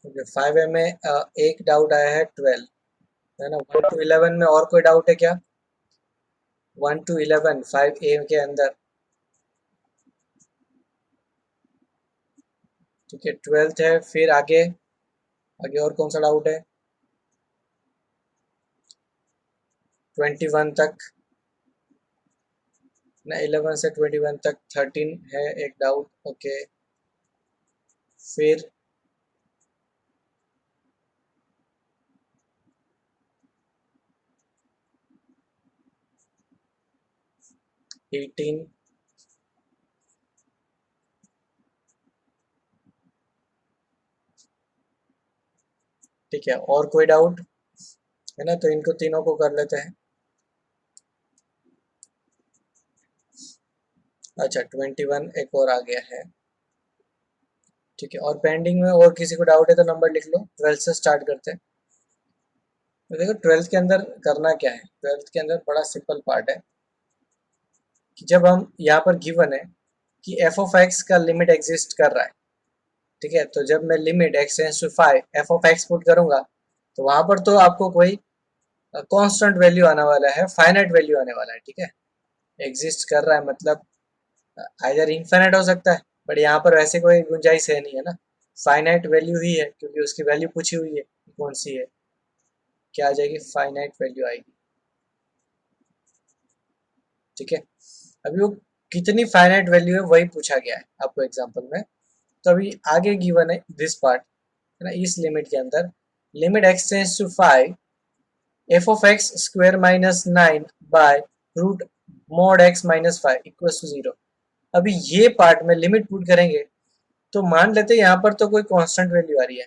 Okay 5 में एक doubt आया है 12 है ना। 1 to 11 में और कोई डाउट है क्या? 1 to 11 5A के अंदर। ठीक है 12th है, फिर आगे आगे और कौन सा डाउट है? 21 तक ना, 11 से 21 तक 13 है एक डाउट। ओके फिर 18। ठीक है और कोई डाउट है ना, तो इनको तीनों को कर लेते हैं। अच्छा 21 एक और आ गया है। ठीक है और पेंडिंग में और किसी को डाउट है तो नंबर लिख लो। 12 से स्टार्ट करते हैं। तो देखो 12 के अंदर करना क्या है, 12 के अंदर बड़ा सिंपल पार्ट है कि जब हम यहाँ पर गिवन है कि एफ ऑफ एक्स का लिमिट एग्जिस्ट कर रहा है। ठीक है तो जब मैं limit X tends to 5 F of X put करूंगा तो वहां पर तो आपको कोई कांस्टेंट वैल्यू आने वाला है, फाइनाइट वैल्यू आने वाला है। ठीक है एग्जिस्ट कर रहा है मतलब आइदर इनफाइनाइट हो सकता है, बट यहाँ पर वैसे कोई गुंजाइश है नहीं है ना, फाइनाइट वैल्यू ही है क्योंकि उसकी वैल्यू पूछी हुई है कौन सी है। क्या आ जाएगी? फाइनाइट वैल्यू आएगी। ठीक है अभी वो कितनी फाइनाइट वैल्यू है वही पूछा गया है आपको एग्जांपल में। तो अभी आगे गिवन है दिस पार्ट है ना, इस लिमिट के अंदर limit X tends to 5 F of X square minus 9 by root mod X minus 5 equal to 0। अभी ये पार्ट में लिमिट पुट करेंगे तो मान लेते हैं यहाँ पर तो कोई कांस्टेंट वैल्यू आ रही है।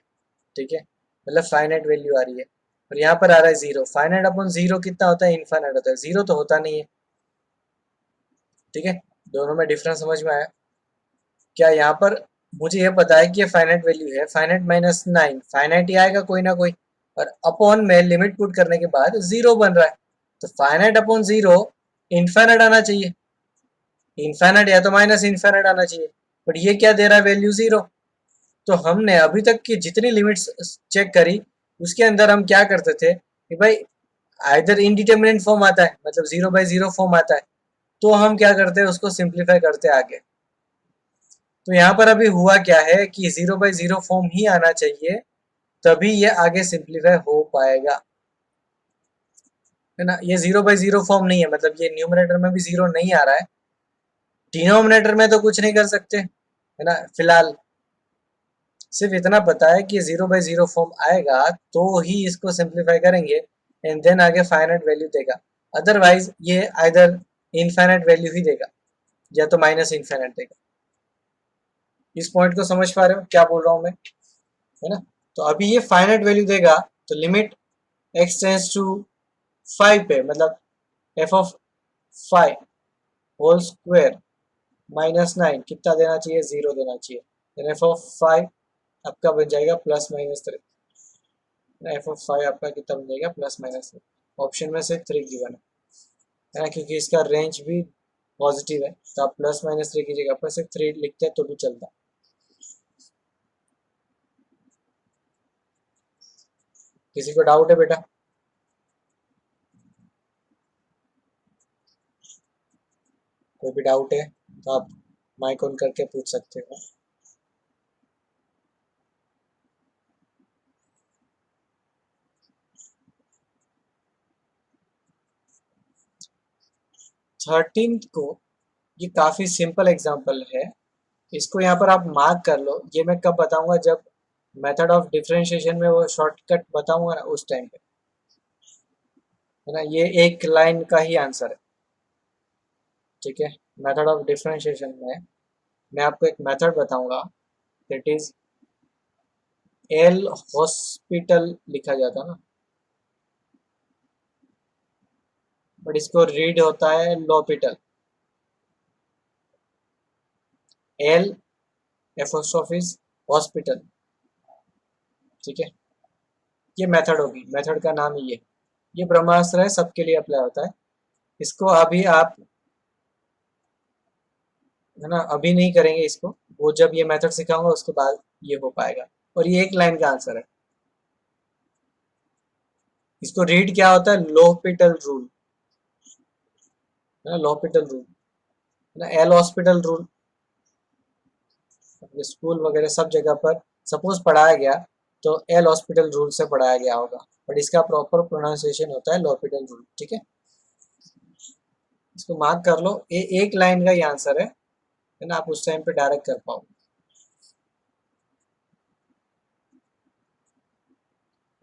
ठीक है मतलब फाइनाइट वैल्यू आ रही है और यहाँ पर आ रहा है 0। फाइनाइट अपॉन 0 कितना होता है? इनफाइनाइट होता है। 0 तो होता नहीं है। ठीक है दोनों में डिफरेंस समझ में आया क्या? यहाँ पर मुझे ये पता है कि ये फाइनाइट वैल्यू है, फाइनाइट माइनस 9 फाइनाइट ही आएगा कोई ना कोई, और अपॉन में लिमिट पुट करने के बाद 0 बन रहा है तो फाइनाइट अपॉन 0 इनफाइनाइट आना चाहिए। इनफाइनाइट या तो माइनस इनफाइनाइट आना चाहिए, बट ये क्या दे रहा है? वैल्यू 0। तो हमने अभी तक की जितनी लिमिट्स चेक करी उसके अंदर हम क्या करते थे कि भाई आइदर इनडिटरमिनेट फॉर्म आता है मतलब 0/0 फॉर्म आता है, तो हम क्या करते हैं उसको सिंप्लीफाई करते आगे। तो यहाँ पर अभी हुआ क्या है कि 0/0 फॉर्म ही आना चाहिए तभी ये आगे सिंप्लीफाई हो पाएगा है ना। ये 0/0 फॉर्म नहीं है मतलब ये न्यूमरेटर में भी 0 नहीं आ रहा है, डिनोमिनेटर में तो कुछ नहीं कर सकते है ना फिलहाल। सिर्फ इतना पता है कि 0/0 फॉर्म आएगा तो ही इसको सिंप्लीफाई करेंगे एंड देन आगे फाइनाइट वैल्यू देगा, अदरवाइज ये आइदर इनफाइनाइट वैल्यू ही देगा या तो माइनस इनफाइनाइट देगा। इस पॉइंट को समझ पा रहे हो क्या बोल रहा हूँ मैं, है ना। तो अभी ये फाइनाइट वैल्यू देगा तो लिमिट एक्स टेंड्स टू 5 पे मतलब F of 5 whole square minus 9 कितना देना चाहिए? 0 देना चाहिए। देन एफ ऑफ 5 आपका बन जाएगा +-3। एफ ऑफ 5 आपका कितना बन जाएगा? +-3। ऑप्शन में से 3 गिवन है ना, क्योंकि इसका रेंज भी पॉजिटिव है तो आप +-3 की जगह पर सिर्फ 3 लिखते हैं तो भी चलता। किसी को डाउट है बेटा? कोई भी डाउट है तो आप माइक ऑन करके पूछ सकते हो। 13th को ये काफी सिंपल एग्जांपल है, इसको यहाँ पर आप मार्क कर लो। ये मैं कब बताऊंगा? जब मेथड ऑफ डिफरेंशिएशन में वो शॉर्टकट बताऊंगा ना उस टाइम पे, है ना। ये एक लाइन का ही आंसर है। ठीक है मेथड ऑफ डिफरेंशिएशन में मैं आपको एक मेथड बताऊंगा, दैट इज एल हॉस्पिटल लिखा जाता ना, बट इसको रीड होता है लॉपिटल। L एपोस्ट्रोफिस hospital. ठीक है ये मेथड होगी, मेथड का नाम ही है। ये ब्रह्मास्त्र है, सबके लिए अप्लाई होता है। इसको अभी आप है ना अभी नहीं करेंगे इसको, वो जब ये मेथड सिखाऊंगा उसके बाद ये हो पाएगा। और ये एक लाइन का आंसर है। इसको रीड क्या होता है, लोपिटल रूल, है ना, लोपिटल रूल, है ना, एल हॉस्पिटल रूल। स्कूल वगैरह सब जगह पर सपोज पढ़ाया गया तो एल हॉस्पिटल रूल से पढ़ाया गया होगा, बट इसका प्रॉपर प्रोनाउंसिएशन होता है लोपिटल रूल। ठीक है, इसको मार्क कर लो, ये एक लाइन का ही आंसर है ना, आप उस टाइम पे डायरेक्ट कर पाओ।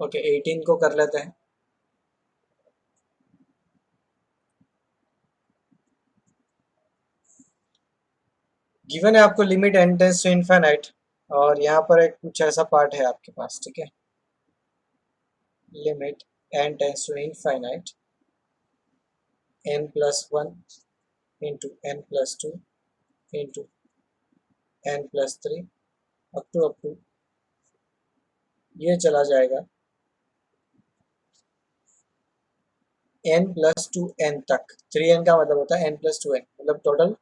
ओके, 18 को कर लेते हैं। गिवन है आपको limit N tends to infinite, और यहाँ पर एक कुछ ऐसा पार्ट है आपके पास। ठीक है, limit N tends to infinite N plus one into N plus two into N plus three up to ये चला जाएगा एन प्लस टू एन तक। 3n का मतलब होता है एन प्लस टू एन, मतलब टोटल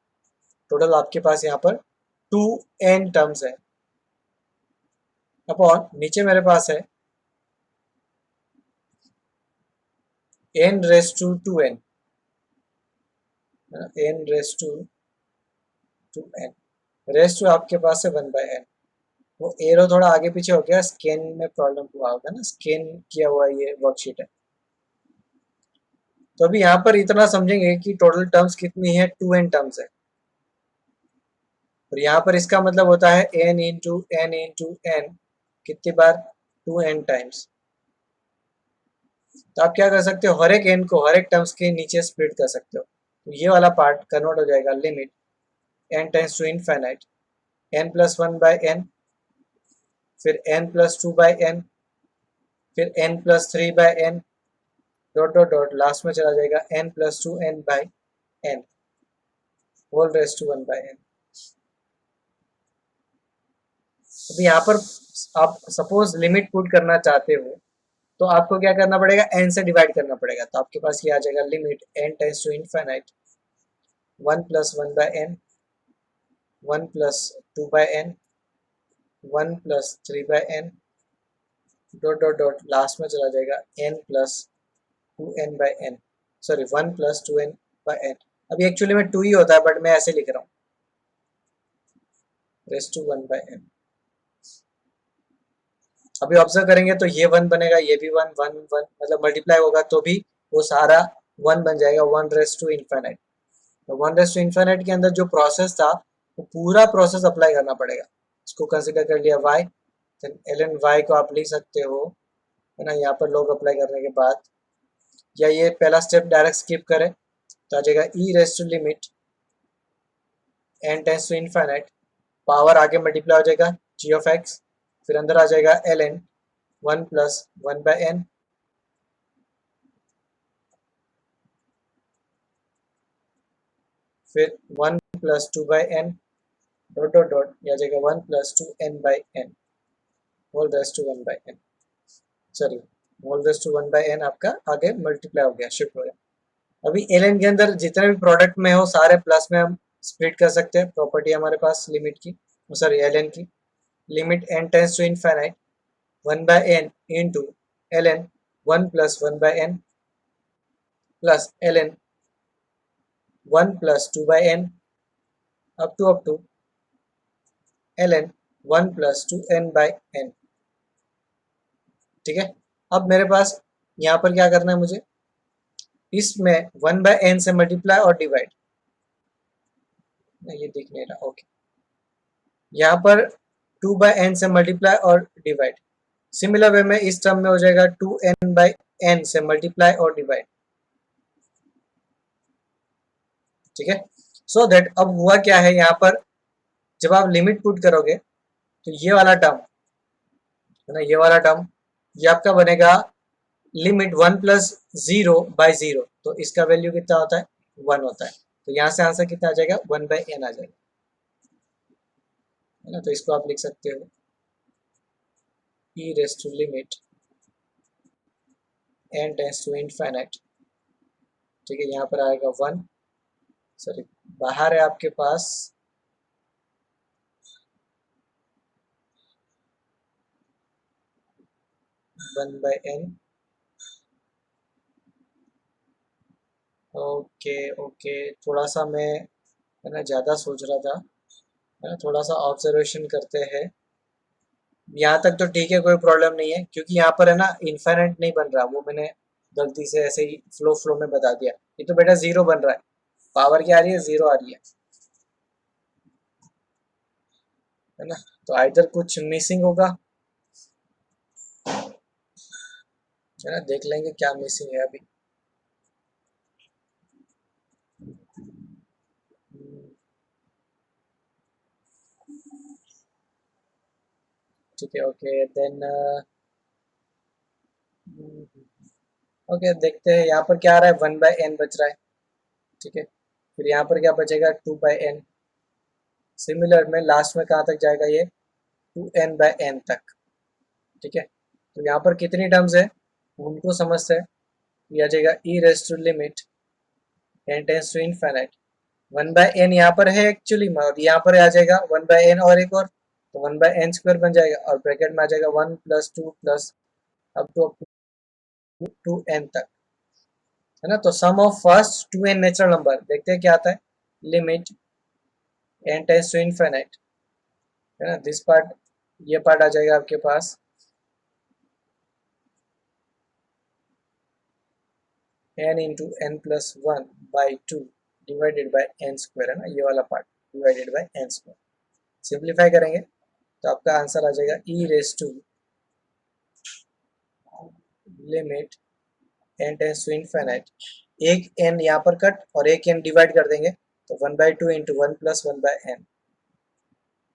टोटल आपके पास यहाँ पर 2n टर्म्स है, अपॉन नीचे मेरे पास है n raise to 2n, n raise to 2n, raise to आपके पास है 1/n। वो एरो थोड़ा आगे पीछे हो गया, स्कैन में प्रॉब्लम हुआ होगा ना, स्कैन किया हुआ ये वर्कशीट है। तो अभी यहाँ पर इतना समझेंगे कि टोटल टर्म्स कितनी है, 2n टर्म्स है, और यहाँ पर इसका मतलब होता है n कितनी बार, 2n टाइम्स। तो आप क्या कर सकते हो, हर एक n को हर एक टर्म्स के नीचे स्प्लिट कर सकते हो, तो ये वाला पार्ट कन्वर्ट हो जाएगा limit n tends to infinite n plus one by N, फिर n plus two by N, फिर n plus three by N, dot dot dot, last में चला जाएगा n plus two N by N, whole raise to 1/n। अभी यहाँ पर आप suppose limit put करना चाहते हो तो आपको क्या करना पड़ेगा, n से डिवाइड करना पड़ेगा, तो आपके पास ये आ जाएगा limit n tends to infinite 1 plus one by N, 1 plus two by N, 1 plus three by N, dot dot dot, last में चला जाएगा n plus two N by N, sorry 1 plus two N by N. अभी actually में 2 ही होता है, but मैं ऐसे लिख रहा हूँ, रेस टू 1/n। अभी ऑब्जर्व करेंगे तो ये 1 बनेगा, ये भी 1 1 1, मतलब मल्टीप्लाई होगा तो भी वो सारा 1 बन जाएगा, 1 रेस टू इनफाइनाइट। तो 1 रेस टू इनफाइनाइट के अंदर जो प्रोसेस था वो पूरा प्रोसेस अप्लाई करना पड़ेगा। इसको कंसिडर कर लिया y, देन ln y को आप लिख सकते हो, है ना, यहाँ पर लोग अप्लाई करने के बाद, या ये पहला स्टेप डायरेक्ट स्किप करें तो आ जाएगा e raise to limit n tends to infinite, power आगे मल्टीप्लाई हो जाएगा g ऑफ x, फिर अंदर आ जाएगा ln 1 plus one by N, फिर 1 plus two by N, dot dot dot, यह आ जाएगा 1 plus two N by N, whole raise to 1 by N, sorry, whole raise to 1 by N आपका आगे multiply हो गया, शिफ्ट हो गया। अभी ln के अंदर जितने भी प्रोडक्ट में हो सारे प्लस में हम स्प्लिट कर सकते हैं, प्रॉपर्टी हमारे पास लिमिट की, सॉरी ln की, limit n tends to infinite 1 by N into ln 1 plus one by N plus ln 1 plus two by N up to ln 1 plus two N by N. ठीक है, अब मेरे पास यहाँ पर क्या करना है मुझे, इसमें 1/n से मल्टीप्लाई और डिवाइड, ये दिख नहीं रहा, ओके, यहाँ पर 2/n से मल्टीप्लाई और डिवाइड, सिमिलर वे में इस टर्म में हो जाएगा 2n/n से मल्टीप्लाई और डिवाइड। ठीक है, सो दैट अब हुआ क्या है यहाँ पर, जब आप लिमिट पुट करोगे तो ये वाला टर्म, है ना, ये वाला टर्म, ये आपका बनेगा लिमिट 1 प्लस 0/0, तो इसका वैल्यू कितना होता है, 1 होता है, तो यहाँ से आंसर कितना आ जाएगा, 1/n आ जाएगा, है ना। तो इसको आप लिख सकते हो e raise to limit n tends to infinite. ठीक है, यहाँ पर आएगा 1, सॉरी बाहर है आपके पास 1/n। ओके ओके, थोड़ा सा मैं है ना ज़्यादा सोच रहा था, है ना, थोड़ा सा ऑब्जर्वेशन करते हैं। यहाँ तक तो ठीक है, कोई प्रॉब्लम नहीं है, क्योंकि यहाँ पर है ना इनफाइनाइट नहीं बन रहा, वो मैंने गलती से ऐसे ही फ्लो फ्लो में बता दिया। ये तो बेटा जीरो बन रहा है, पावर क्या आ रही है, जीरो आ रही है ना। तो इधर कुछ मिसिंग होगा, है ना, देख लेंगे क्या मिसिंग है अभी। ठीक है, ओके देन ओके, देखते हैं यहाँ पर क्या आ रहा है, 1/n बच रहा है। ठीक है, फिर यहाँ पर क्या बचेगा, 2/n। सिमिलर में लास्ट में कहाँ तक जाएगा ये, 2n/n तक। ठीक है, तो यहाँ पर कितनी टर्म्स है उनको समझते हैं। ये आ जाएगा e raise to limit n tends to infinite. 1/n यहाँ पर है एक्चुअली में, और यहाँ पर आ जाएगा 1/n और एक और, तो 1/n² बन जाएगा, और ब्रैकेट में आ जाएगा 1 + 2 प्लस अप टू n तक, है ना। तो sum of first 2n natural number, देखते हैं क्या आता है, limit n tends to infinite, है ना, दिस पार्ट, ये पार्ट आ जाएगा आपके पास n into n+1/2 divided by n², है ना, ये वाला part divided by n²। Simplify करेंगे तो आपका आंसर आ जाएगा e raise to limit n tends to infinite, एक n यहाँ पर कट और एक n डिवाइड कर देंगे, तो 1/2 इंटू 1+1/n।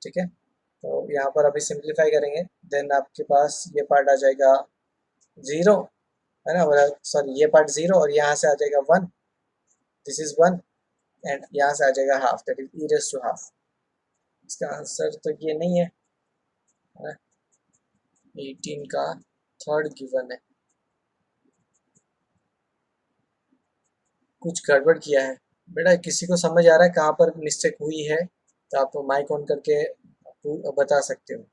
ठीक है, तो यहाँ पर अभी सिंप्लीफाई करेंगे, देन आपके पास ये पार्ट आ जाएगा जीरो, है ना, सॉरी ये पार्ट जीरो, और यहाँ से आ जाएगा 1, दिस इज 1, एंड यहाँ से आ जाएगा half, that is E raise to half. इसका आंसर तो ये नहीं है, है ना, 18 का थर्ड गिवन है। कुछ गड़बड़ किया है बेटा, किसी को समझ आ रहा है कहाँ पर मिस्टेक हुई है, तो आप माइक ऑन करके बता सकते हो।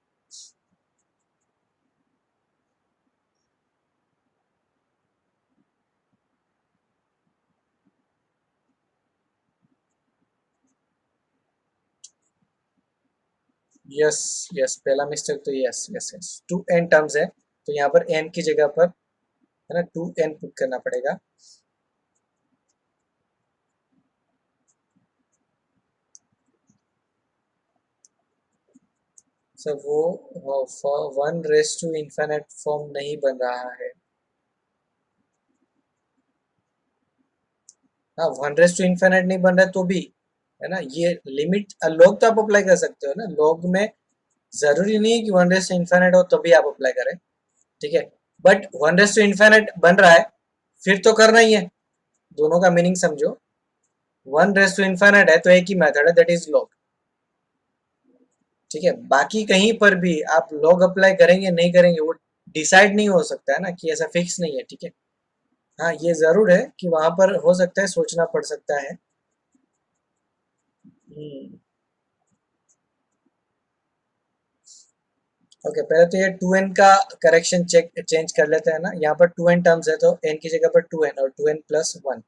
यस यस, पहला मिस्टेक तो yes yes yes, 2n terms है, तो यहाँ पर n की जगह पर, है ना, 2n पुट करना पड़ेगा। सर वो 1 रेस टू इनफाइनाइट फॉर्म नहीं बन रहा है। हाँ, 1 रेस टू इनफाइनाइट नहीं बन रहा है तो भी, है ना, ये लिमिट लॉग तो आप अप्लाई कर सकते हो ना, लॉग में जरूरी नहीं है कि 1 रेस टू इनफाइनाइट हो तभी आप अप्लाई करें। ठीक है, बट 1 रेस टू इनफाइनाइट बन रहा है, फिर तो करना ही है, दोनों का मीनिंग समझो। 1 रेस टू इनफाइनाइट है तो एक ही मेथड है, दैट इज लॉग। ठीक है, बाकी कहीं पर भी आप लॉग अप्लाई करेंगे नहीं करेंगे, वो डिसाइड नहीं हो सकता है ना, कि ऐसा फिक्स नहीं है। ठीक है, हाँ ये जरूर है कि वहां पर हो सकता है सोचना पड़ सकता है। ओके, पहले तो ये 2n का करेक्शन चेंज कर लेते हैं ना, यहाँ पर 2n टर्म्स है तो n की जगह पर 2n और 2n+1।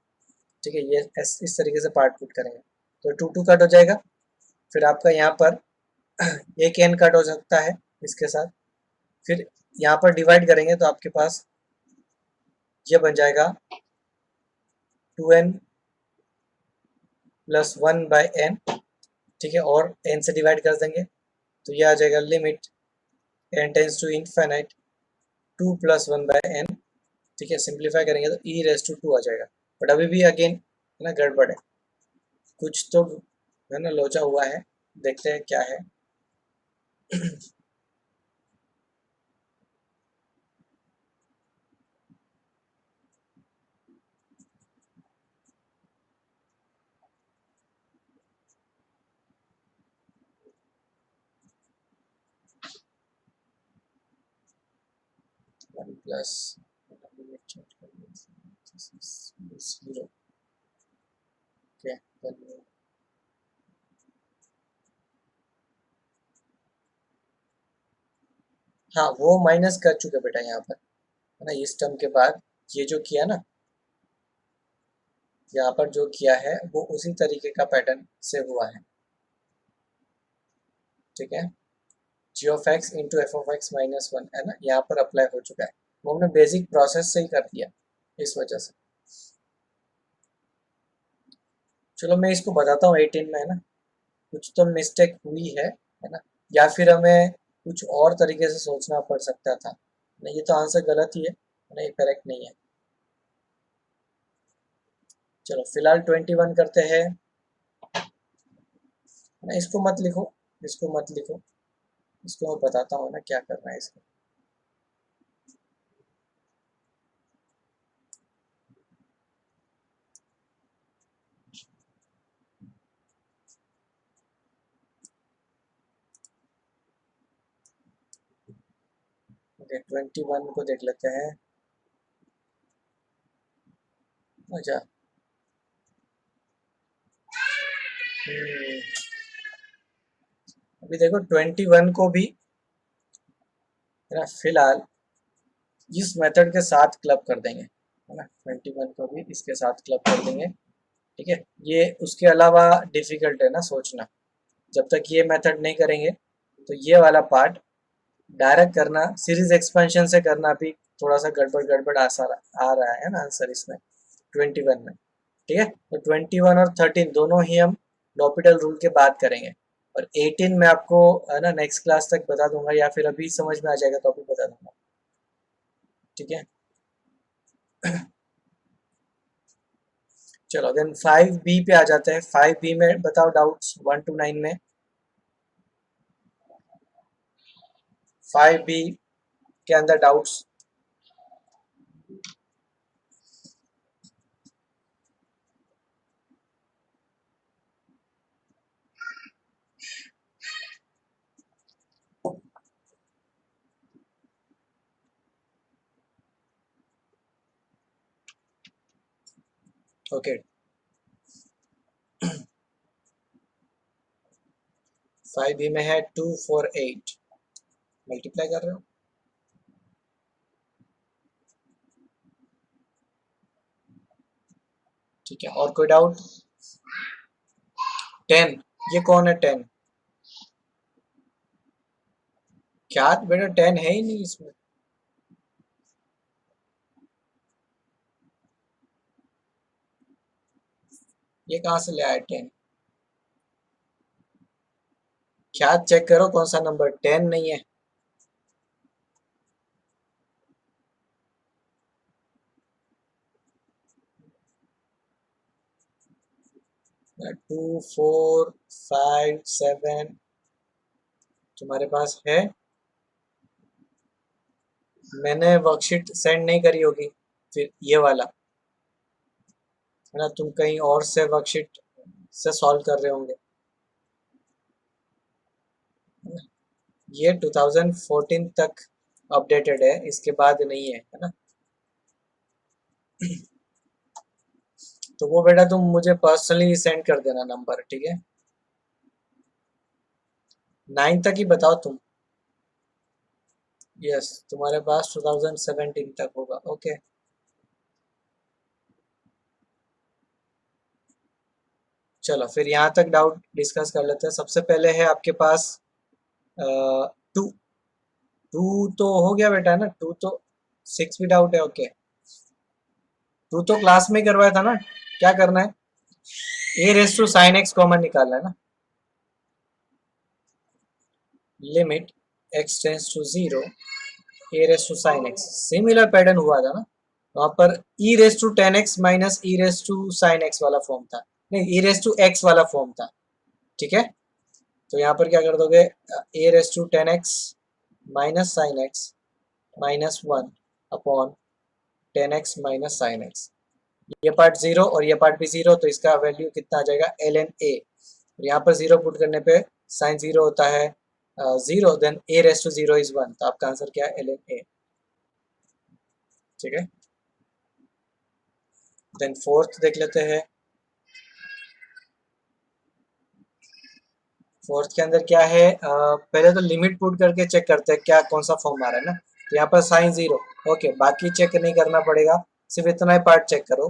ठीक है, ये इस तरीके से पार्ट पुट करेंगे, तो 2 कट हो जाएगा, फिर आपका यहाँ पर एक n कट हो सकता है इसके साथ, फिर यहाँ पर डिवाइड करेंगे तो आपके पास ये बन जाएगा 2n+1/n। ठीक है, और n से डिवाइड कर देंगे तो ये आ जाएगा limit n tends to infinite 2+1/n। ठीक है, सिंप्लीफाई करेंगे तो e रेस टू 2 आ जाएगा, बट अभी भी अगेन है ना गड़बड़ है, कुछ तो है ना लोचा हुआ है, देखते हैं क्या है। 1 प्लस जीरो। ओके, हाँ वो माइनस कर चुके बेटा यहाँ पर, है ना। इस टर्म के बाद ये जो किया ना, यहाँ पर जो किया है वो उसी तरीके का पैटर्न से हुआ है, ठीक है। G of x into f of x minus one, है ना, यहाँ पर अप्लाई हो चुका है। वो हमने बेसिक प्रोसेस से ही कर दिया इस वजह से। चलो मैं इसको बताता हूँ 18 में, है ना, कुछ तो मिस्टेक हुई है ना, या फिर हमें कुछ और तरीके से सोचना पड़ सकता था। नहीं, ये तो आंसर गलत ही है, नहीं करेक्ट नहीं है। चलो फिलहाल 21 करते हैं ना। इसको मत लिखो, इसको मत लिखो, इसको मैं बताता हूँ ना क्या करना है इसको। ओके 21 को देख लेते हैं। अच्छा, अभी देखो 21 को भी, है ना, फिलहाल इस मेथड के साथ क्लब कर देंगे, है ना। 21 को भी इसके साथ क्लब कर देंगे, ठीक है। ये उसके अलावा डिफिकल्ट है ना सोचना, जब तक ये मेथड नहीं करेंगे तो ये वाला पार्ट डायरेक्ट करना, सीरीज एक्सपेंशन से करना भी थोड़ा सा गड़बड़ गड़बड़ आ रहा है ना आंसर इसमें 21 में, ठीक है। तो 21 और 13 दोनों ही हम लॉपिटल रूल के बाद करेंगे, और 18 में आपको, है ना, नेक्स्ट क्लास तक बता दूंगा, या फिर अभी समझ में आ जाएगा तो अभी बता दूंगा, ठीक है। चलो देन 5B पे आ जाते हैं। 5B में बताओ डाउट्स 1 to 9 में। 5B के अंदर डाउट्स। ओके 5B में है 2 4 8, मल्टीप्लाई कर रहे हो, ठीक है। और कोई डाउट? 10, ये कौन है 10? क्या बेटा 10 है ही नहीं इसमें। ये कहाँ से ले आया 10? क्या चेक करो कौन सा नंबर 10 नहीं है। 2 4 5 7 तुम्हारे पास है। मैंने वर्कशीट सेंड नहीं करी होगी फिर, ये वाला, है ना, तुम कहीं और से वर्कशीट से सॉल्व कर रहे होंगे, है ना? ये 2014 तक अपडेटेड है, इसके बाद नहीं है ना। तो वो बेटा तुम मुझे पर्सनली सेंड कर देना नंबर, ठीक है। 9 तक ही बताओ तुम। यस, तुम्हारे पास 2017 तक होगा, ओके। चलो फिर यहाँ तक डाउट डिस्कस कर लेते हैं। सबसे पहले है आपके पास 2। 2 तो हो गया बेटा, है ना। 2 तो 6 भी डाउट है, ओके। 2 तो क्लास में करवाया था ना। क्या करना है, a raise to sine x common निकालना है ना। Limit x tends to 0, a raise to sine x, similar pattern हुआ था ना। वहां पर e raise to 10x minus e raise to sine x वाला फॉर्म था, नहीं, ई रेस टू एक्स वाला फॉर्म था, ठीक है। तो यहाँ पर क्या कर दोगे, a raise to 10x minus sine x minus 1 upon 10x minus sine x. ये पार्ट 0 और ये पार्ट भी 0, तो इसका वैल्यू कितना आ जाएगा, ln a। यहाँ पर 0 पुट करने पे साइन 0 होता है 0, then a raise to 0 is 1, तो आपका आंसर क्या है, ln a, ठीक है। देन फोर्थ देख लेते हैं। फोर्थ के अंदर क्या है, पहले तो लिमिट पुट करके चेक करते हैं क्या कौन सा फॉर्म आ रहा है ना। तो यहाँ पर साइन 0। ओके, बाकी चेक नहीं करना पड़ेगा, सिर्फ इतना ही पार्ट चेक करो।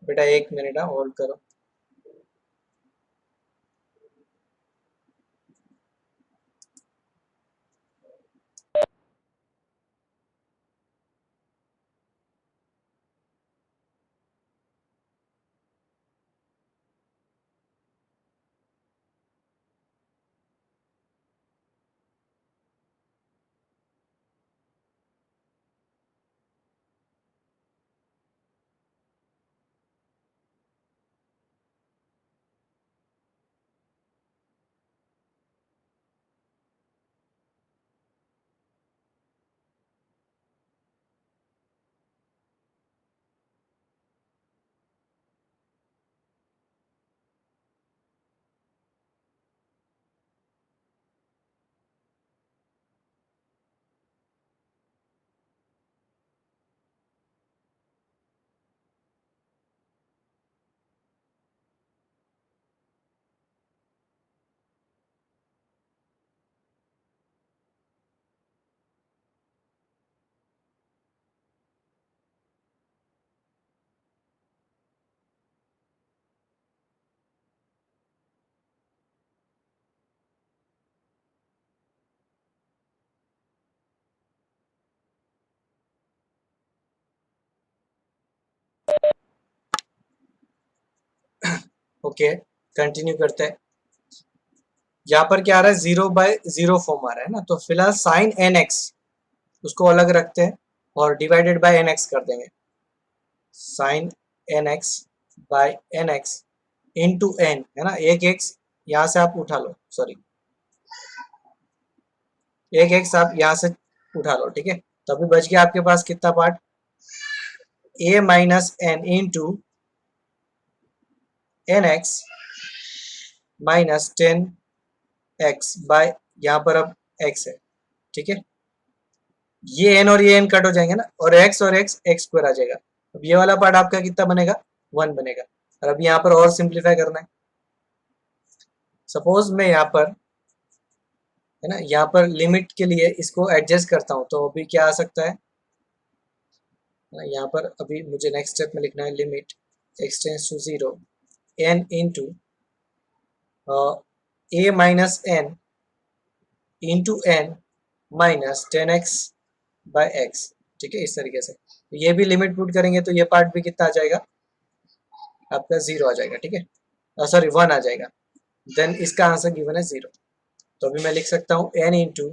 बेटा 1 मिनट होल्ड करो। ओके, कंटिन्यू करते हैं। यहाँ पर क्या आ रहा है, 0/0 फॉर्म आ रहा है ना, तो फिलहाल साइन एन एक्स उसको अलग रखते हैं और डिवाइडेड बाय एन एक्स कर देंगे। Sine N X by N X into N, है ना, एक एक्स यहाँ से आप उठा लो, सॉरी एक एक्स आप यहाँ से उठा लो, ठीक है। तो अभी बच गया आपके पास कितना part, a minus N into n x minus 10x by, यहाँ पर अब x है, ठीक है। ये n और ये n कट हो जाएंगे ना, और x x स्क्वायर आ जाएगा। अब ये वाला पार्ट आपका कितना बनेगा, 1 बनेगा। और अब यहाँ पर और सिंप्लीफाई करना है। सपोज मैं यहाँ पर, है ना, यहाँ पर लिमिट के लिए इसको एडजस्ट करता हूँ, तो अभी क्या आ सकता है ना, यहाँ पर अभी मुझे नेक्स्ट स्टेप में लिखना है limit x tends to 0 n into A minus N into N minus 10x by X, ठीक है, इस तरीके से। तो ये भी लिमिट पुट करेंगे तो ये पार्ट भी कितना आ जाएगा आपका, 0 आ जाएगा, ठीक है, सॉरी 1 आ जाएगा। देन इसका आंसर गिवन है 0। तो अभी मैं लिख सकता हूँ n into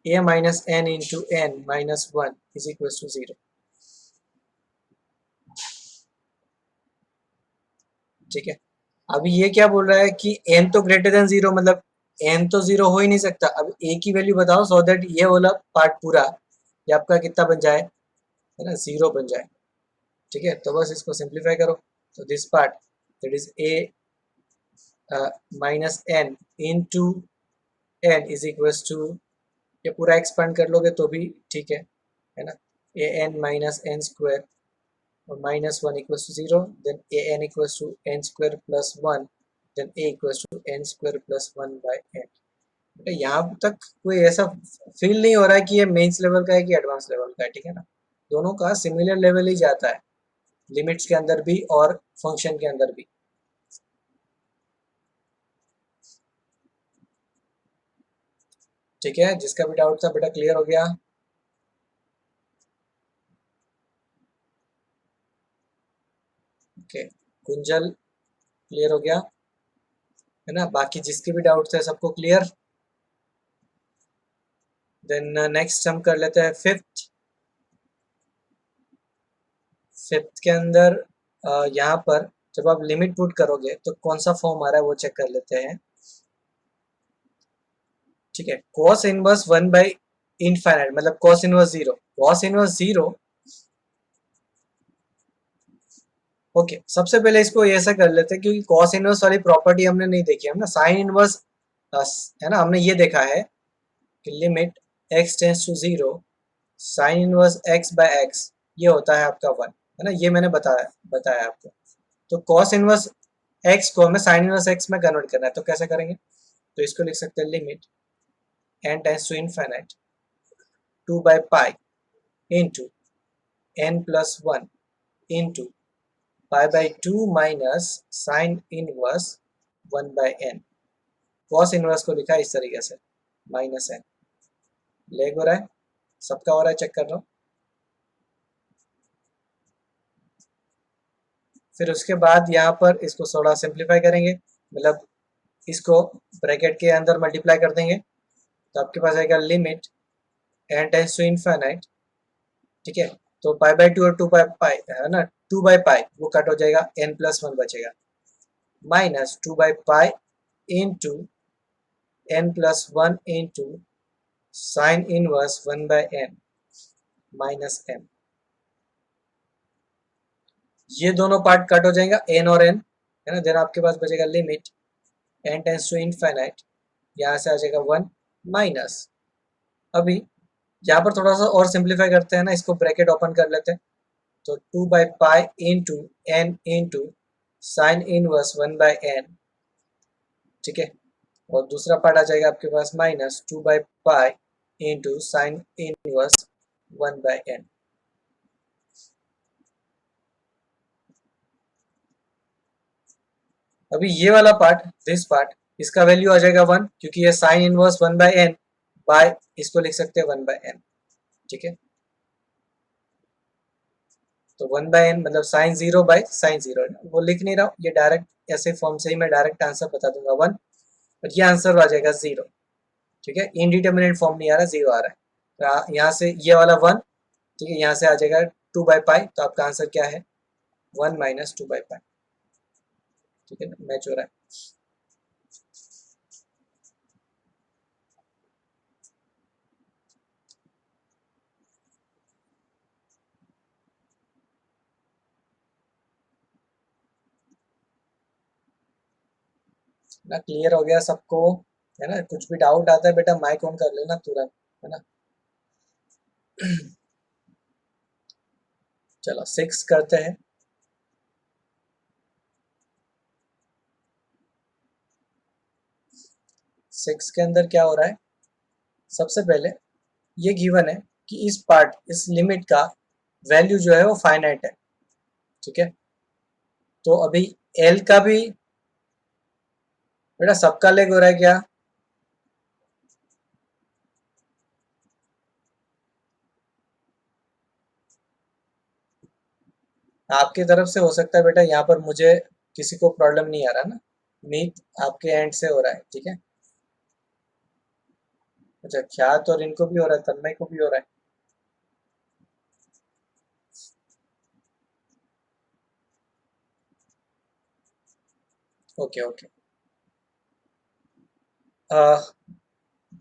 A minus N into N minus 1 is equal to 0, ठीक है। अभी ये क्या बोल रहा है कि n तो ग्रेटर देन 0, मतलब n तो 0 हो ही नहीं सकता। अब a की वैल्यू बताओ सो दैट ये वाला पार्ट पूरा ये आपका कितना बन जाए, है ना, 0 बन जाए, ठीक है। तो बस इसको सिंप्लीफाई करो, तो this part that is a minus N into N is equal to, ये पूरा एक्सपांड कर लोगे तो भी ठीक है ना, A N minus N square और minus 1 equals to 0, then A N equals to N square plus 1, then A equals to N square plus 1 by N. यहाँ तक कोई ऐसा फील नहीं हो रहा है कि ये मेंस लेवल का है कि एडवांस लेवल का है, ठीक है ना, दोनों का सिमिलर लेवल ही जाता है, लिमिट्स के अंदर भी और फंक्शन के अंदर भी। ठीक है, जिसका भी डाउट था बेटा क्लियर हो गया। ओके, कुंजल क्लियर हो गया, है ना, बाकी जिसके भी डाउट थे सबको क्लियर। देन नेक्स्ट हम कर लेते हैं फिफ्थ। फिफ्थ के अंदर यहाँ पर जब आप लिमिट पुट करोगे तो कौन सा फॉर्म आ रहा है वो चेक कर लेते हैं, ठीक है। cos इनवर्स 1 बाई इनफाइनाइट मतलब cos inverse 0, cos inverse 0। Okay, सबसे पहले इसको ऐसा कर लेते हैं क्योंकि cos इनवर्स वाली प्रॉपर्टी हमने नहीं देखी, हम ना साइन इनवर्स है ना, हमने ये देखा है कि limit x tends to 0 sine inverse x by x ये होता है आपका 1, है ना, ये मैंने बताया बताया आपको। तो cos इनवर्स x को हमें साइन इनवर्स x में कन्वर्ट करना है, तो कैसे करेंगे, तो इसको लिख सकते हैं limit n tends to infinite 2 by pi into n plus 1 into pi by 2 minus sin inverse 1 by n। cos inverse को लिखा है इस तरीके से माइनस n। लेग हो रहा है, सबका हो रहा है, चेक कर रहा हूँ। फिर उसके बाद यहाँ पर इसको थोड़ा सिंप्लीफाई करेंगे, मतलब इसको ब्रैकेट के अंदर मल्टीप्लाई कर देंगे, तो आपके पास आएगा limit n tends to infinite, ठीक है। तो पाई बाई टू और टू बाई पाई है ना, 2 बाई पाई वो कट हो जाएगा, n प्लस 1 बचेगा, minus 2 by pi into n plus 1 into sine inverse 1 by n minus n। ये दोनों पार्ट कट हो जाएगा, n और n है ना। देन आपके पास बचेगा limit n tends to infinite, यहाँ से आ जाएगा 1 माइनस। अभी यहाँ पर थोड़ा सा और सिंप्लीफाई करते हैं ना, इसको ब्रैकेट ओपन कर लेते हैं, तो 2 by pi into n into sine inverse 1 by n, ठीक है। और दूसरा पार्ट आ जाएगा आपके पास minus 2 by pi into sine inverse 1 by n। अभी ये वाला पार्ट, दिस पार्ट, इसका वैल्यू आ जाएगा 1, क्योंकि ये sine inverse 1 by n by, इसको लिख सकते हैं 1 बाई n, ठीक है। तो 1 बाई n मतलब साइन 0 बाई साइन 0, वो लिख नहीं रहा हूँ, ये डायरेक्ट ऐसे फॉर्म से ही मैं डायरेक्ट आंसर बता दूंगा 1, और ये आंसर आ जाएगा 0, ठीक है। इनडिटर्मिनेट फॉर्म नहीं आ रहा, 0 आ रहा है। तो यहाँ से ये वाला 1, ठीक है, यहाँ से आ जाएगा 2 बाई पाई, तो आपका आंसर क्या है 1 माइनस 2 बाई पाई, ठीक है ना, मैच हो रहा है। ना क्लियर हो गया सबको, है ना। कुछ भी डाउट आता है बेटा माइक ऑन कर लेना तुरंत, है ना। चलो 6 करते हैं। सिक्स के अंदर क्या हो रहा है, सबसे पहले ये गिवन है कि इस पार्ट, इस लिमिट का वैल्यू जो है वो फाइनाइट है, ठीक है। तो अभी एल का भी बेटा सबका लेग हो रहा है क्या, आपकी तरफ से हो सकता है बेटा, यहाँ पर मुझे किसी को प्रॉब्लम नहीं आ रहा ना, मीत आपके एंड से हो रहा है, ठीक है। अच्छा, ख्यात और इनको भी हो रहा है, तन्मय को भी हो रहा है। ओके ओके,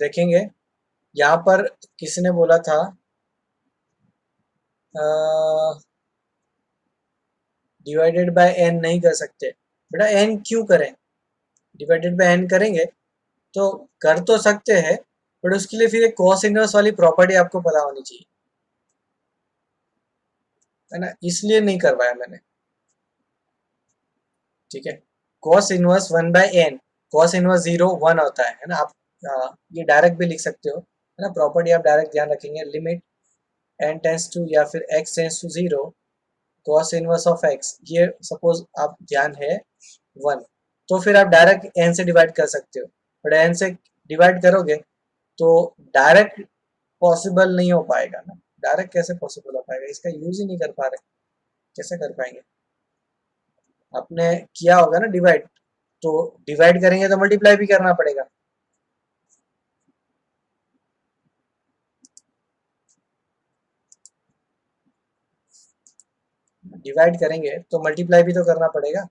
देखेंगे। यहाँ पर किसी ने बोला था डिवाइडेड बाय एन नहीं कर सकते, बेटा एन क्यों करें, डिवाइडेड बाय एन करेंगे तो कर तो सकते हैं, बट उसके लिए फिर एक कॉस इनवर्स वाली प्रॉपर्टी आपको पता होनी चाहिए, है ना, इसलिए नहीं करवाया मैंने, ठीक है। Cos inverse 1 by N, cos inverse 0 1 होता है ना। आप ये डायरेक्ट भी लिख सकते हो, है ना, प्रॉपर्टी आप डायरेक्ट ध्यान रखेंगे, लिमिट एन टेंस टू या फिर X tends to 0 cos inverse of X, ये सपोज आप ध्यान है 1, तो फिर आप डायरेक्ट एन से डिवाइड कर सकते हो, बट एन से डिवाइड करोगे तो डायरेक्ट पॉसिबल नहीं हो पाएगा ना, डायरेक्ट कैसे पॉसिबल हो पाएगा, इसका यूज ही नहीं कर पा रहे, कैसे कर पाएंगे। आपने किया होगा ना डिवाइड, तो डिवाइड करेंगे तो मल्टीप्लाई भी करना पड़ेगा, डिवाइड करेंगे तो मल्टीप्लाई भी तो करना पड़ेगा,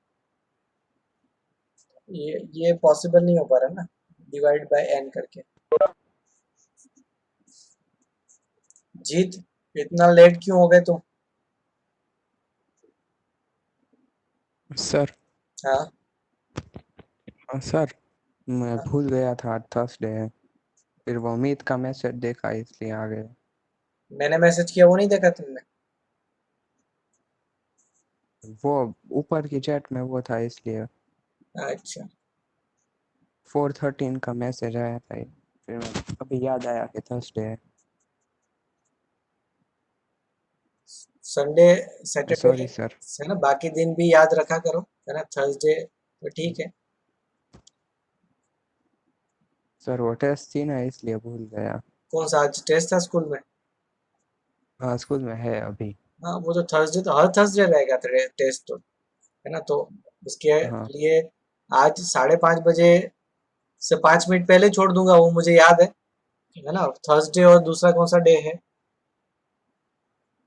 ये पॉसिबल नहीं हो पा रहा ना डिवाइड बाय एन करके। जीत, इतना लेट क्यों हो गए तुम। सर। हाँ सर, मैं हाँ, भूल गया था आज थर्सडे है, फिर वो अमित का मैसेज देखा इसलिए आ गए। मैंने मैसेज किया वो नहीं देखा तुमने। वो ऊपर की चैट में वो था इसलिए। अच्छा 4:13 का मैसेज आया था, फिर अभी याद आया कि थर्सडे है। Sunday Saturday sorry sir. है ना, बाकी दिन भी याद रखा करो, है ना, थर्सडे तो ठीक है। सर वो टेस्ट थी ना इसलिए भूल गया। कौन सा आज टेस्ट था स्कूल में? हाँ स्कूल में है अभी। हाँ वो तो थर्सडे, तो हर थर्सडे रहेगा टेस्ट तो, है ना, तो उसके हाँ लिए आज 5:30 बजे से 5 मिनट पहले छोड़ दूंगा, वो मुझे याद है ना। थर्सडे और दूसरा कौन सा डे है?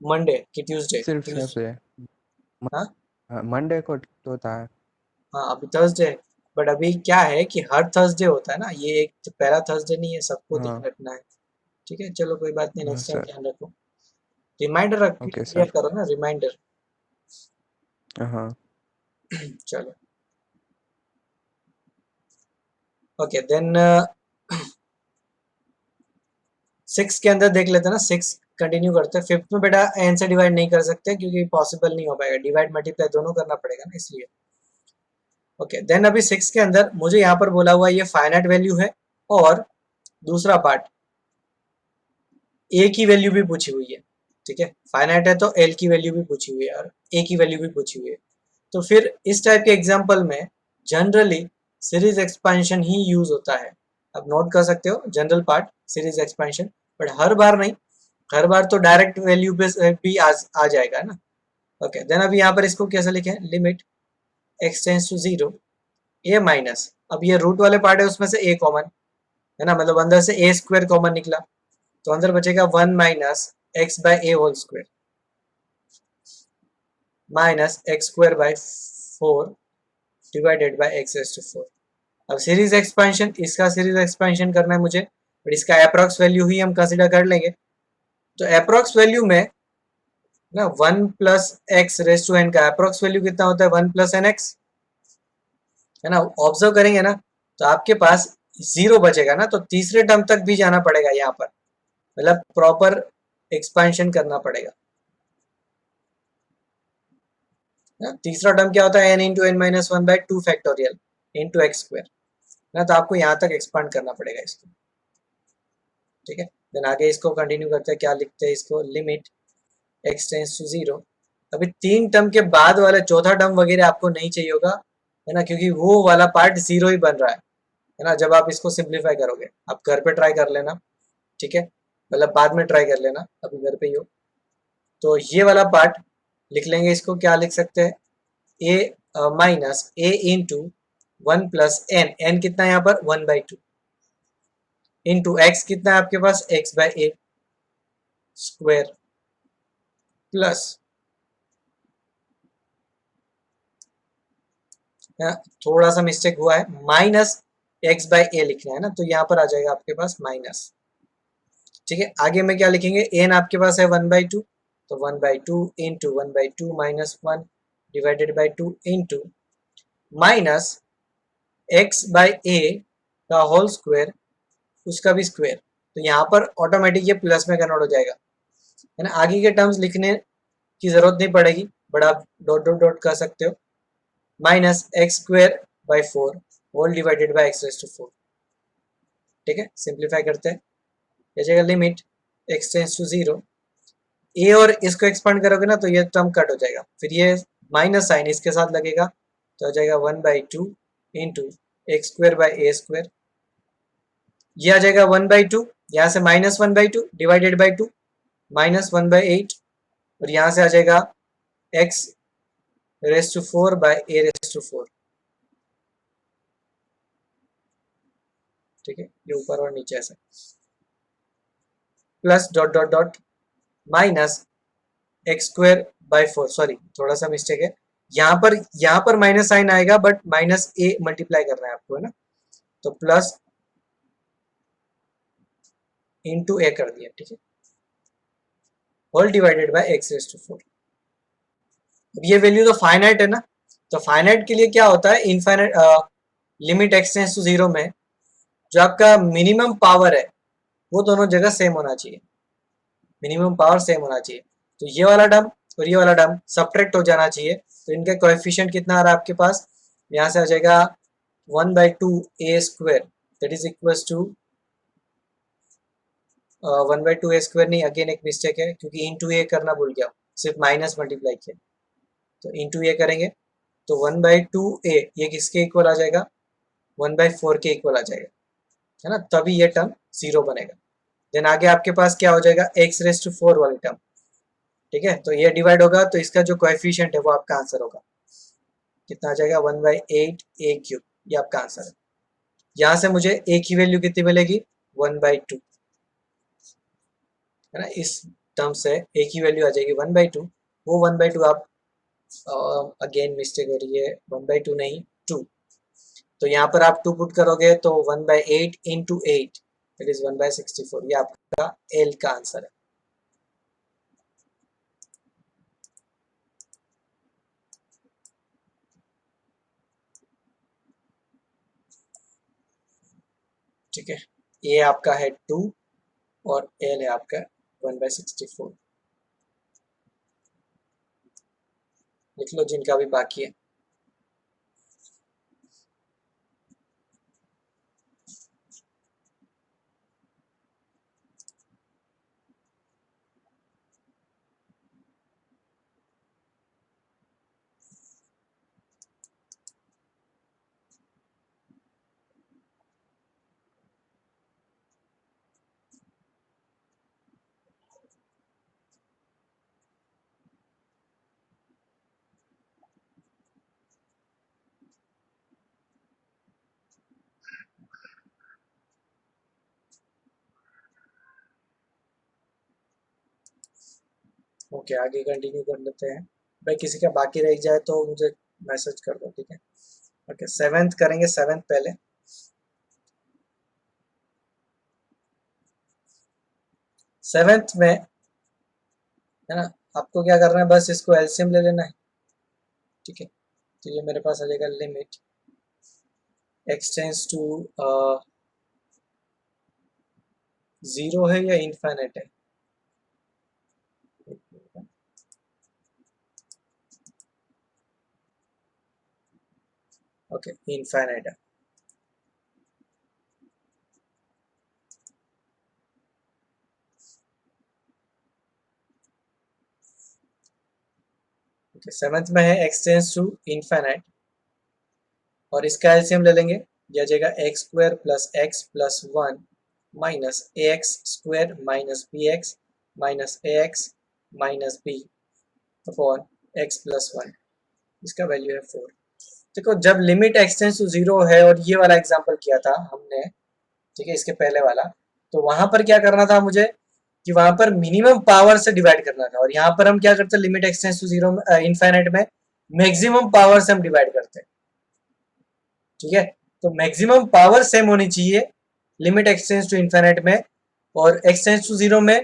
मंडे कि ट्यूसडे? सिर्फ ट्यूस थर्सडे। हाँ मंडे को तो था। हाँ अभी थर्सडे है। बट अभी क्या है कि हर थर्सडे होता है ना, ये एक तो पहला थर्सडे नहीं है, सबको ध्यान हाँ रखना है। ठीक है, चलो कोई बात नहीं, हाँ नेक्स्ट टाइम सर। ध्यान रखो। रिमाइंडर रख ओके दिया सर। करो ना, रिमाइंडर। हाँ चलो ओके देन 6 के अंदर देख लेते हैं ना, 6 कंटिन्यू करते हैं। फिफ्थ में बेटा एन से डिवाइड नहीं कर सकते क्योंकि पॉसिबल नहीं हो पाएगा, डिवाइड मल्टीप्लाई दोनों करना पड़ेगा ना, इसलिए। ओके देन अभी 6 के अंदर मुझे यहाँ पर बोला हुआ ये फाइनाइट वैल्यू है, और दूसरा पार्ट ए की वैल्यू भी पूछी हुई है। ठीक है, फाइनाइट है तो एल की वैल्यू भी पूछी हुई है और ए की वैल्यू भी पूछी हुई है। तो फिर इस टाइप के एग्जाम्पल में जनरली सीरीज एक्सपेंशन ही यूज होता है। अब नोट कर सकते हो general part series expansion, but हर बार नहीं, हर बार तो डायरेक्ट वैल्यू पे भी आ जाएगा ना। ओके देन अभी यहाँ पर इसको कैसे लिखें, limit x tends to zero A minus, अब ये रूट वाले पार्ट है उसमें से ए कॉमन, है ना, मतलब अंदर से ए स्क्वायर कॉमन निकला, तो अंदर बचेगा 1 minus x by A whole square minus x square by 4 divided by x raise to 4। अब सीरीज एक्सपेंशन, इसका सीरीज एक्सपेंशन करना है मुझे, बट इसका अप्रॉक्स वैल्यू ही हम कंसीडर कर लेंगे। तो अप्रॉक्स वैल्यू में ना 1 plus x raise to n का अप्रॉक्स वैल्यू कितना होता है, 1 प्लस एन एक्स, है ना। ऑब्जर्व करेंगे ना तो आपके पास जीरो बचेगा ना, तो तीसरे टर्म तक भी जाना पड़ेगा यहाँ पर, मतलब प्रॉपर एक्सपेंशन करना पड़ेगा ना। तीसरा टर्म क्या होता है, n into N minus one by two factorial into x square ना, तो आपको यहाँ तक एक्सपांड करना पड़ेगा इसको। ठीक है, देन आगे इसको कंटिन्यू करते हैं, क्या लिखते हैं इसको, limit x tends to zero. अभी 3 टर्म के बाद वाला चौथा टर्म वगैरह आपको नहीं चाहिए होगा, है ना, क्योंकि वो वाला पार्ट जीरो ही बन रहा है ना। जब आप इसको सिंप्लीफाई करोगे, आप घर पे ट्राई कर लेना, ठीक है, मतलब बाद में ट्राई कर लेना, अभी घर पे ही हो। तो ये वाला पार्ट लिख लेंगे, इसको क्या लिख सकते हैं, ए माइनस ए इंटू 1 प्लस एन, एन कितना है यहाँ पर 1/2, इंटू एक्स कितना है आपके पास x by A square plus, थोड़ा सा मिस्टेक हुआ है, माइनस एक्स बाय ए लिखना है ना, तो यहाँ पर आ जाएगा आपके पास माइनस। ठीक है, आगे में क्या लिखेंगे, एन आपके पास है 1/2, तो 1/2 into 1/2 minus 1 divided by 2 into minus x by a का होल स्क्वायर, उसका भी स्क्वायर, तो यहाँ पर ऑटोमेटिक ये प्लस में कन्वर्ट हो जाएगा, है ना। आगे के टर्म्स लिखने की जरूरत नहीं पड़ेगी, बट आप डॉट डॉट डॉट कर सकते हो, minus x square by 4 whole divided by x raise to 4। ठीक है, सिंप्लीफाई करते हैं, ये जाएगा limit x tends to zero, a और इसको एक्सपांड करोगे ना तो ये टर्म कट हो जाएगा, फिर ये माइनस साइन इसके साथ लगेगा, तो हो जाएगा 1/2 into x square by A square, ये आ जाएगा 1/2, यहाँ से -1/2 डिवाइडेड बाई 2 -1/8, और यहाँ से आ जाएगा x raise to 4 by a raise to 4। ठीक है, ये ऊपर और नीचे ऐसा, plus dot dot dot minus x square by 4, sorry थोड़ा सा मिस्टेक है, यहाँ पर माइनस साइन आएगा, बट माइनस ए मल्टीप्लाई करना है आपको, है ना, तो प्लस इंटू ए कर दिया। ठीक है, whole divided by x raise to 4। अब ये वैल्यू तो फाइनाइट है ना, तो फाइनाइट के लिए क्या होता है, infinite limit x tends to zero में जो आपका मिनिमम पावर है वो दोनों जगह सेम होना चाहिए, मिनिमम पावर सेम होना चाहिए। तो ये वाला टर्म और ये वाला टर्म सब्ट्रैक्ट हो जाना चाहिए, तो इनका कोएफिशिएंट कितना आ रहा है आपके पास, यहाँ से आ जाएगा 1/2 a square that is equals to 1/2 a² नहीं, अगेन एक मिस्टेक है क्योंकि इंटू ए करना भूल गया, सिर्फ माइनस मल्टीप्लाई किया, तो इंटू ए करेंगे तो 1/2a ये किसके इक्वल आ जाएगा, 1/4 के इक्वल आ जाएगा, है ना, तभी ये टर्म 0 बनेगा। देन आगे आपके पास क्या हो जाएगा, x⁴ वाली टर्म, ठीक है, तो ये डिवाइड होगा तो इसका जो कोएफिशिएंट है वो आपका आंसर होगा, कितना आ जाएगा 1/8a³, ये आपका आंसर है। यहाँ से मुझे a की वैल्यू कितनी मिलेगी, 1/2, है ना, इस टर्म से a की वैल्यू आ जाएगी 1/2, वो 1/2 आप अगेन मिस्टेक हो रही है, 1/2 नहीं 2, तो यहाँ पर आप 2 पुट करोगे तो 1/8 इंटू 8 इट इज 1/64, ये आपका एल का आंसर है। ठीक है, ए आपका है 2 और एल है आपका 1/64, लिख लो जिनका भी बाकी है। ओके, आगे कंटिन्यू कर लेते हैं, भाई किसी का बाकी रह जाए तो मुझे मैसेज कर दो, ठीक है। ओके, सेवेंथ करेंगे, सेवेंथ पहले। सेवेंथ में, है ना, आपको क्या करना है, बस इसको एलसीएम ले लेना है, ठीक है, तो ये मेरे पास आ जाएगा लिमिट एक्स टेंस टू 0 है या इनफाइनाइट है, ओके इनफाइनाइट है। ओके, सेवेंथ में है एक्स टेंस टू इनफाइनाइट, और इसका एलसीएम ले लेंगे, यह आ जाएगा x² plus x plus 1 minus ax² minus bx minus ax minus b upon x plus 1, इसका वैल्यू है 4। देखो, जब लिमिट एक्स टेंस टू 0 है, और ये वाला एग्जांपल किया था हमने, ठीक है, इसके पहले वाला, तो वहां पर क्या करना था मुझे, कि वहां पर मिनिमम पावर से डिवाइड करना था, और यहाँ पर हम क्या करते हैं, limit x tends to 0 infinite में मैक्सिमम पावर से हम डिवाइड करते हैं, ठीक है, तो मैक्सिमम पावर सेम होनी चाहिए limit x tends to infinite में, और एक्स टेंस टू 0 में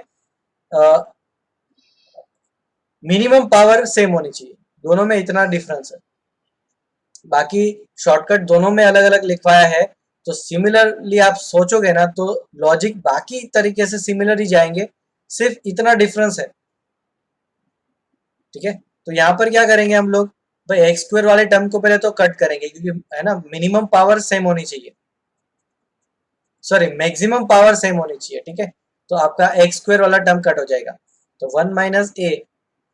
मिनिमम पावर सेम होनी चाहिए, दोनों में इतना डिफरेंस है। बाकी शॉर्टकट दोनों में अलग अलग लिखवाया है, तो सिमिलरली आप सोचोगे ना तो लॉजिक बाकी तरीके से सिमिलर ही जाएंगे, सिर्फ इतना डिफरेंस है, ठीक है। तो यहाँ पर क्या करेंगे हम लोग, भाई x² वाले टर्म को पहले तो कट करेंगे, क्योंकि है ना, मिनिमम पावर सेम होनी चाहिए, सॉरी मैक्सिमम पावर सेम होनी चाहिए, ठीक है, तो आपका x² वाला टर्म कट हो जाएगा, तो 1 माइनस ए,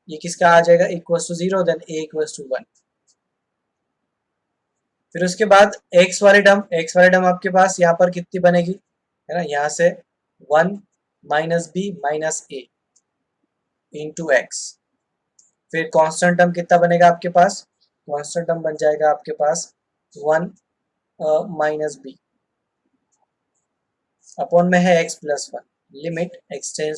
ये किसका आ जाएगा, equal to 0, then a equal to 1। फिर उसके बाद x वाले टर्म आपके पास यहाँ पर कितनी बनेगी, है ना, यहाँ से 1 माइनस बी माइनस ए इंटू एक्स। फिर कांस्टेंट टर्म कितना बनेगा आपके पास, कांस्टेंट टर्म बन जाएगा आपके पास 1 माइनस बी अपॉन में है x प्लस 1, लिमिट एक्सटेंस